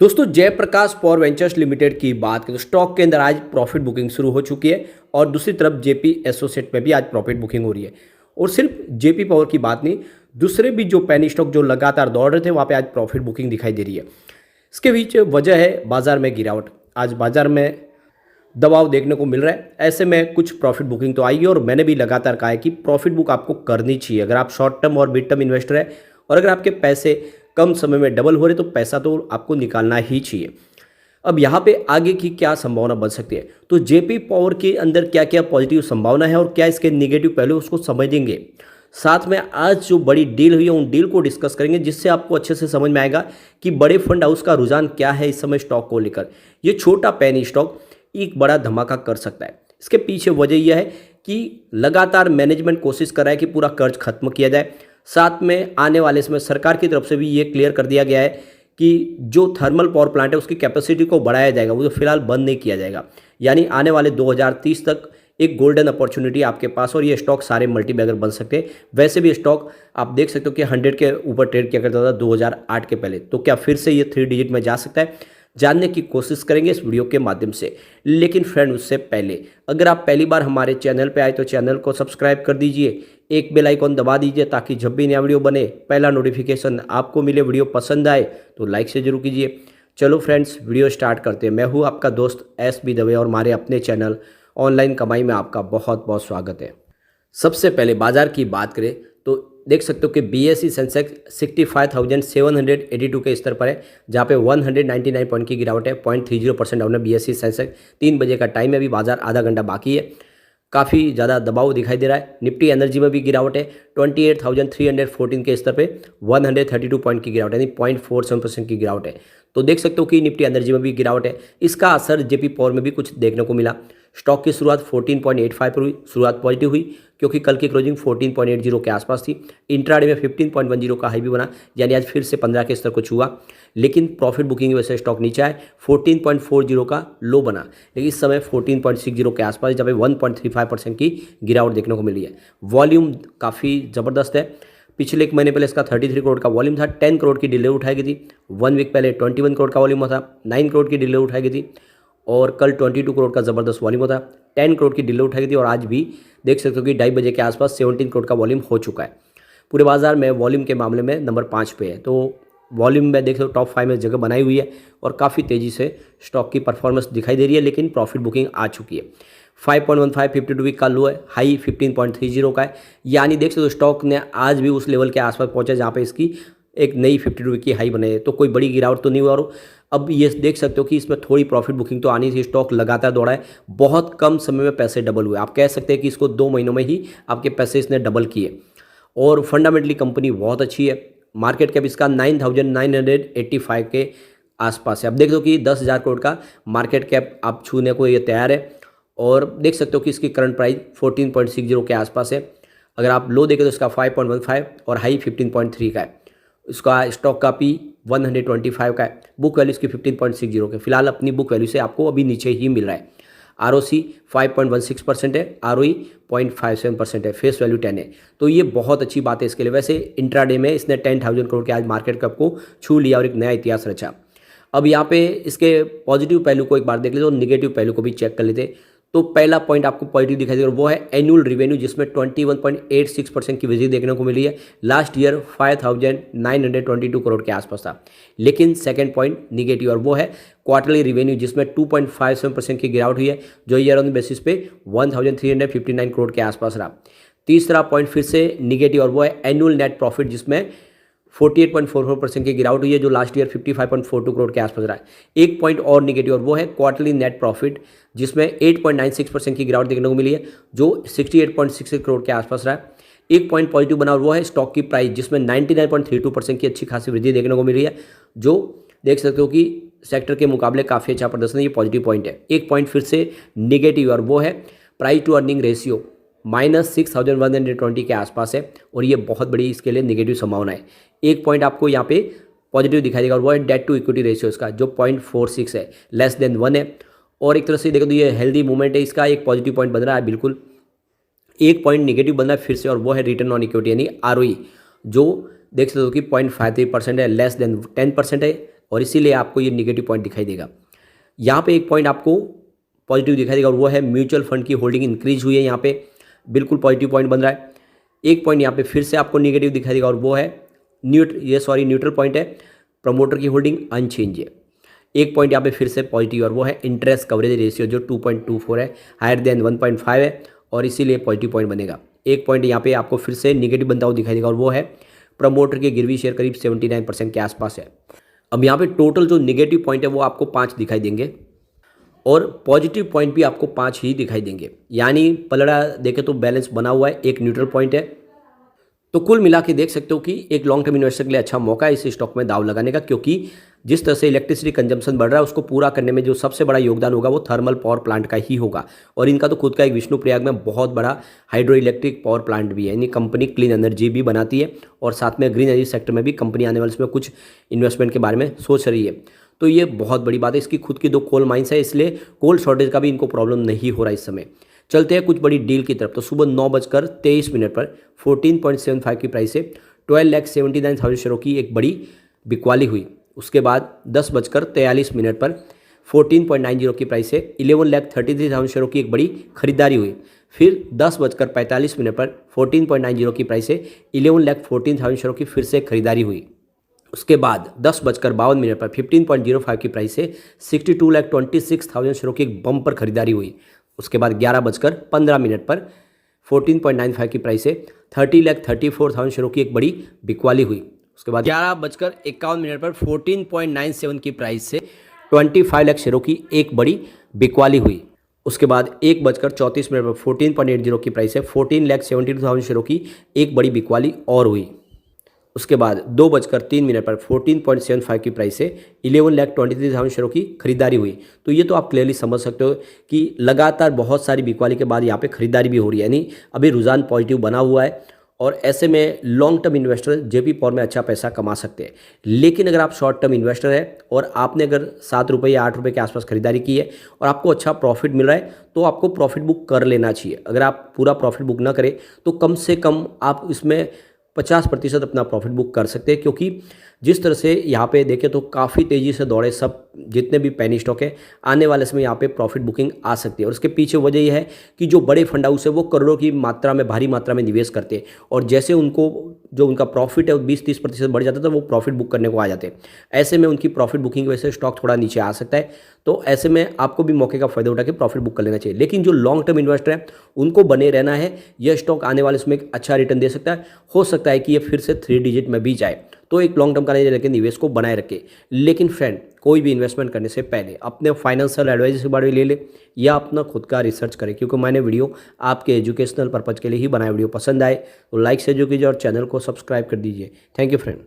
दोस्तों Jayaprakash power ventures limited की बात करें तो स्टॉक के अंदर आज प्रॉफिट बुकिंग शुरू हो चुकी है और दूसरी तरफ जेपी एसोसिएट में भी आज प्रॉफिट बुकिंग हो रही है। और सिर्फ जेपी पावर की बात नहीं, दूसरे भी जो पेनी स्टॉक जो लगातार दौड़ रहे थे वहाँ पे आज प्रॉफिट बुकिंग दिखाई दे रही है। इसके बीच वजह है बाजार में गिरावट। आज बाजार में दबाव देखने को मिल रहा है, ऐसे में कुछ प्रॉफिट बुकिंग तो आएगी और मैंने भी लगातार कहा है कि प्रॉफिट बुक आपको करनी चाहिए अगर आप शॉर्ट टर्म और मिड टर्म इन्वेस्टर है और अगर आपके पैसे कम समय में डबल हो रहे तो पैसा तो आपको निकालना ही चाहिए। अब यहाँ पे आगे की क्या संभावना बन सकती है, तो जेपी पावर के अंदर क्या क्या पॉजिटिव संभावना है और क्या इसके नेगेटिव पहलू उसको समझेंगे। साथ में आज जो बड़ी डील हुई है उन डील को डिस्कस करेंगे जिससे आपको अच्छे से समझ में आएगा कि बड़े फंड हाउस का रुझान क्या है इस समय स्टॉक को लेकर। ये छोटा पेनी स्टॉक एक बड़ा धमाका कर सकता है। इसके पीछे वजह यह है कि लगातार मैनेजमेंट कोशिश कर रहा है कि पूरा कर्ज खत्म किया जाए। साथ में आने वाले समय सरकार की तरफ से भी ये क्लियर कर दिया गया है कि जो थर्मल पावर प्लांट है उसकी कैपेसिटी को बढ़ाया जाएगा, वो तो फिलहाल बंद नहीं किया जाएगा। यानी आने वाले 2030 तक एक गोल्डन अपॉर्चुनिटी आपके पास और ये स्टॉक सारे मल्टीबैगर बन सकते हैं। वैसे भी स्टॉक आप देख सकते हो कि 100 के ऊपर ट्रेड किया करता था 2008 के पहले, तो क्या फिर से ये 3 डिजिट में जा सकता है, जानने की कोशिश करेंगे इस वीडियो के माध्यम से। लेकिन फ्रेंड उससे पहले अगर आप पहली बार हमारे चैनल पे आए तो चैनल को सब्सक्राइब कर दीजिए, एक बेल आइकॉन दबा दीजिए ताकि जब भी नया वीडियो बने पहला नोटिफिकेशन आपको मिले। वीडियो पसंद आए तो लाइक से जरूर कीजिए। चलो फ्रेंड्स वीडियो स्टार्ट करते हैं। मैं हूँ आपका दोस्त SB दवे और हमारे अपने चैनल ऑनलाइन कमाई में आपका बहुत बहुत स्वागत है। सबसे पहले बाजार की बात करें तो देख सकते हो कि BSE सेंसेक्स 65,782 के स्तर पर है, जहाँ पे 199 पॉइंट की गिरावट है। 0.30% डाउन है BSE सेंसेक्स। 3 बजे का टाइम है, अभी बाजार आधा घंटा बाकी है। काफ़ी ज़्यादा दबाव दिखाई दे रहा है। निफ्टी एनर्जी में भी गिरावट है। 28,314 के स्तर पे 132 पॉइंट की गिरावट है, यानी 0.47% की गिरावट है। तो देख सकते हो कि निफ्टी एनर्जी में भी गिरावट है। इसका असर जेपी पावर में भी कुछ देखने को मिला। स्टॉक की शुरुआत 14.85 पर हुई, शुरुआत पॉजिटिव हुई क्योंकि कल की क्लोजिंग 14.80 के आसपास थी। इंट्राडे में 15.10 का हाई भी बना, यानी आज फिर से 15 के स्तर को छुआ। लेकिन प्रॉफिट बुकिंग की वजह से स्टॉक नीचे आए, 14.40 का लो बना, लेकिन इस समय 14.60 के आसपास, जहाँ पे 1.35% की गिरावट देखने को मिली है। वॉल्यूम काफ़ी ज़बरदस्त है। पिछले एक महीने पहले इसका 33 करोड़ का वॉल्यूम था। 10 करोड़ की डिले उठाई गई थी। 1 वीक पहले 21 करोड़ का वॉल्यूम था। 9 करोड़ की डिले उठाई गई थी और कल 22 करोड़ का ज़बरदस्त वॉल्यूम था। 10 करोड़ की डिले उठाई गई थी और आज भी देख सकते हो कि 2:30 बजे के आसपास 17 करोड़ का वॉल्यूम हो चुका है। पूरे बाजार में वॉल्यूम के मामले में नंबर 5 पे है। तो वॉल्यूम में देख सकते हो टॉप 5 में जगह बनाई हुई है और काफ़ी तेज़ी से स्टॉक की परफॉर्मेंस दिखाई दे रही है। लेकिन प्रॉफिट बुकिंग आ चुकी है। 5.15 52 वीक का लो है, हाई 15.30 का है। यानी देख सकते हो स्टॉक ने आज भी उस लेवल के आसपास पहुंचा जहां पे इसकी एक नई 52 वीक की हाई बने। तो कोई बड़ी गिरावट तो नहीं हुआ। और अब ये देख सकते हो कि इसमें थोड़ी प्रॉफिट बुकिंग तो आनी थी। स्टॉक लगातार दौड़ा है, बहुत कम समय में पैसे डबल हुए। आप कह सकते हैं कि इसको 2 महीनों में ही आपके पैसे इसने डबल किए और फंडामेंटली कंपनी बहुत अच्छी है। मार्केट कैप इसका 9,985 के आसपास है। अब देख दो कि 10,000 करोड़ का मार्केट कैप आप छूने को ये तैयार है और देख सकते हो कि इसकी करंट प्राइस 14.60 के आसपास है। अगर आप लो देखें तो इसका 5.15 और हाई 15.3 का है। इसका स्टॉक का P 125 का है। बुक वैल्यू इसकी 15.60 के, फिलहाल अपनी बुक वैल्यू से आपको अभी नीचे ही मिल रहा है। ROC 5.16% है, ROE 0.57% है, फेस वैल्यू 10 है। तो ये बहुत अच्छी बात है इसके लिए। वैसे इंट्राडे में इसने 10,000 करोड़ के आज मार्केट कैप को छू लिया और एक नया इतिहास रचा। अब यहाँ पे इसके पॉजिटिव पहलू को एक बार देख लेते और निगेटिव पहलू को भी चेक कर लेते। तो पहला पॉइंट आपको पॉजिटिव दिखाई देगा वो है एनुअल रिवेन्यू, जिसमें 21.86% की वृद्धि देखने को मिली है। लास्ट ईयर 5,922 करोड़ के आसपास था। लेकिन सेकंड पॉइंट निगेटिव और वो है क्वार्टरली रिवेन्यू, जिसमें 2.57% की गिरावट हुई है, जो ईयर ऑन बेसिस पे 1,359 करोड़ के आसपास रहा। तीसरा पॉइंट फिर से निगेटिव और वो है एनुअल नेट प्रॉफिट, जिसमें 48.44% की गिरावट हुई है, जो लास्ट ईयर 55.42 करोड़ के आसपास रहा है। एक पॉइंट और निगेटिव और वो है क्वार्टरली नेट प्रॉफिट, जिसमें 8.96% की गिरावट देखने को मिली है, जो 68.66 करोड़ के आसपास रहा है। एक पॉइंट पॉजिटिव बना और वो है स्टॉक की प्राइस, जिसमें 99.32% की अच्छी खासी वृद्धि देखने को मिली है, जो देख सकते हो कि सेक्टर के मुकाबले काफ़ी अच्छा प्रदर्शन है। ये पॉजिटिव पॉइंट है। एक पॉइंट फिर से निगेटिव और वो है प्राइस टू अर्निंग रेशियो -6,120 के आसपास है और ये बहुत बड़ी इसके लिए नेगेटिव संभावना है। एक पॉइंट आपको यहाँ पे पॉजिटिव दिखाई देगा और वो है डेट टू इक्विटी रेशियो इसका, जो 0.46 है, लेस देन 1 है। और एक तरह से देखो तो ये हेल्दी मूवमेंट है, इसका एक पॉजिटिव पॉइंट बन रहा है बिल्कुल। एक पॉइंट नेगेटिव बन रहा है फिर से और वो है रिटर्न ऑन इक्विटी यानी ROE, जो देख सकते हो कि 0.53% है, लेस देन 10% है। और इसीलिए आपको ये निगेटिव पॉइंट दिखाई देगा। यहाँ पे एक पॉइंट आपको पॉजिटिव दिखाई देगा और वो है म्यूचुअल फंड की होल्डिंग इंक्रीज हुई है, यहाँ पे बिल्कुल पॉजिटिव पॉइंट बन रहा है। एक पॉइंट यहाँ पे फिर से आपको निगेटिव दिखाई देगा और वो है न्यूट्रल पॉइंट है, प्रमोटर की होल्डिंग अनचेंज है। एक पॉइंट यहाँ पे फिर से पॉजिटिव और वो है इंटरेस्ट कवरेज रेशियो जो 2.24 है, हायर देन 1.5 है और इसीलिए पॉजिटिव पॉइंट बनेगा। एक पॉइंट यहाँ पे आपको फिर से निगेटिव बनता हुआ दिखाई देगा और वो है प्रमोटर के गिरवी शेयर करीब 79% के आसपास है। अब यहाँ पे टोटल जो निगेटिव पॉइंट है वो आपको 5 दिखाई देंगे और पॉजिटिव पॉइंट भी आपको 5 ही दिखाई देंगे, यानी पलड़ा देखें तो बैलेंस बना हुआ है, एक न्यूट्रल पॉइंट है। तो कुल मिला के देख सकते हो कि एक लॉन्ग टर्म इन्वेस्टर के लिए अच्छा मौका है इस स्टॉक में दाव लगाने का, क्योंकि जिस तरह से इलेक्ट्रिसिटी कंजम्पशन बढ़ रहा है उसको पूरा करने में जो सबसे बड़ा योगदान होगा वो थर्मल पावर प्लांट का ही होगा। और इनका तो खुद का एक विष्णुप्रयाग में बहुत बड़ा हाइड्रो इलेक्ट्रिक पावर प्लांट भी है, यानी कंपनी क्लीन एनर्जी भी बनाती है और साथ में ग्रीन एनर्जी सेक्टर में भी कंपनी आने वाले इसमें कुछ इन्वेस्टमेंट के बारे में सोच रही है। तो ये बहुत बड़ी बात है। इसकी खुद की 2 कोल माइंस है, इसलिए कोल शॉर्टेज का भी इनको प्रॉब्लम नहीं हो रहा इस समय। चलते हैं कुछ बड़ी डील की तरफ। तो सुबह 9:23 पर 14.75 की प्राइस से 12,79,000 शेयरों की एक बड़ी बिकवाली हुई। उसके बाद 10:43 पर 14.90 की प्राइस से 11,33,000 शेयरों की एक बड़ी खरीदारी हुई। फिर 10:45 पर 14.90 की प्राइस से 11,14,000 शेयरों की फिर से खरीदारी हुई। उसके बाद 10:52 पर 15.05 की प्राइस से 62,26,000 शेयरों की एक बम्पर खरीदारी हुई। उसके बाद 11:15 पर 14.95 की प्राइस से 30,34,000 शेयरों की एक बड़ी बिकवाली हुई। उसके बाद 11:51 पर 14.97 की प्राइस से 25 लाख शेयरों की एक बड़ी बिकवाली हुई। उसके बाद 1:34 पर 14.80 की प्राइस से 14,72,000 शेयरों की एक बड़ी बिकवाली और हुई। उसके बाद 2:03 पर 14.75 की प्राइस से 11,23,000 शेयरों की खरीदारी हुई। तो ये तो आप क्लियरली समझ सकते हो कि लगातार बहुत सारी बिकवाली के बाद यहाँ पे खरीदारी भी हो रही है, यानी अभी रुझान पॉजिटिव बना हुआ है और ऐसे में long term investor JP power में अच्छा पैसा कमा सकते हैं। लेकिन अगर आप शॉर्ट टर्म इन्वेस्टर है और आपने अगर 7 रुपये या 8 रुपये के आसपास खरीदारी की है और आपको अच्छा प्रॉफिट मिल रहा है तो आपको प्रॉफिट बुक कर लेना चाहिए। अगर आप पूरा प्रॉफिट बुक ना करें तो कम से कम आप इसमें 50% अपना प्रॉफिट बुक कर सकते हैं, क्योंकि जिस तरह से यहाँ पे देखें तो काफ़ी तेज़ी से दौड़े सब जितने भी पेनी स्टॉक है, आने वाले समय यहाँ पे प्रॉफिट बुकिंग आ सकती है। और उसके पीछे वजह यह है कि जो बड़े फंड हाउस है वो करोड़ों की मात्रा में भारी मात्रा में निवेश करते हैं और जैसे उनको जो उनका प्रॉफिट है वो 20-30% बढ़ जाता है तो वो प्रॉफिट बुक करने को आ जाते हैं। ऐसे में उनकी प्रॉफिट बुकिंग की वजह से स्टॉक थोड़ा नीचे आ सकता है। तो ऐसे में आपको भी मौके का फायदा उठा के प्रॉफिट बुक कर लेना चाहिए। लेकिन जो लॉन्ग टर्म इन्वेस्टर है उनको बने रहना है, यह स्टॉक आने वाले समय एक अच्छा रिटर्न दे सकता है। हो सकता है कि ये फिर से 3 डिजिट में भी जाए, तो एक लॉन्ग टर्म का लेकिन निवेश को बनाए रखे। लेकिन फ्रेंड, कोई भी इन्वेस्टमेंट करने से पहले अपने फाइनेंशियल एडवाइजर के बारे में ले ले या अपना खुद का रिसर्च करें, क्योंकि मैंने वीडियो आपके एजुकेशनल पर्पज़ के लिए ही बनाया। वीडियो पसंद आए तो लाइक से जो कीजिए और चैनल को सब्सक्राइब कर दीजिए। Thank you friend.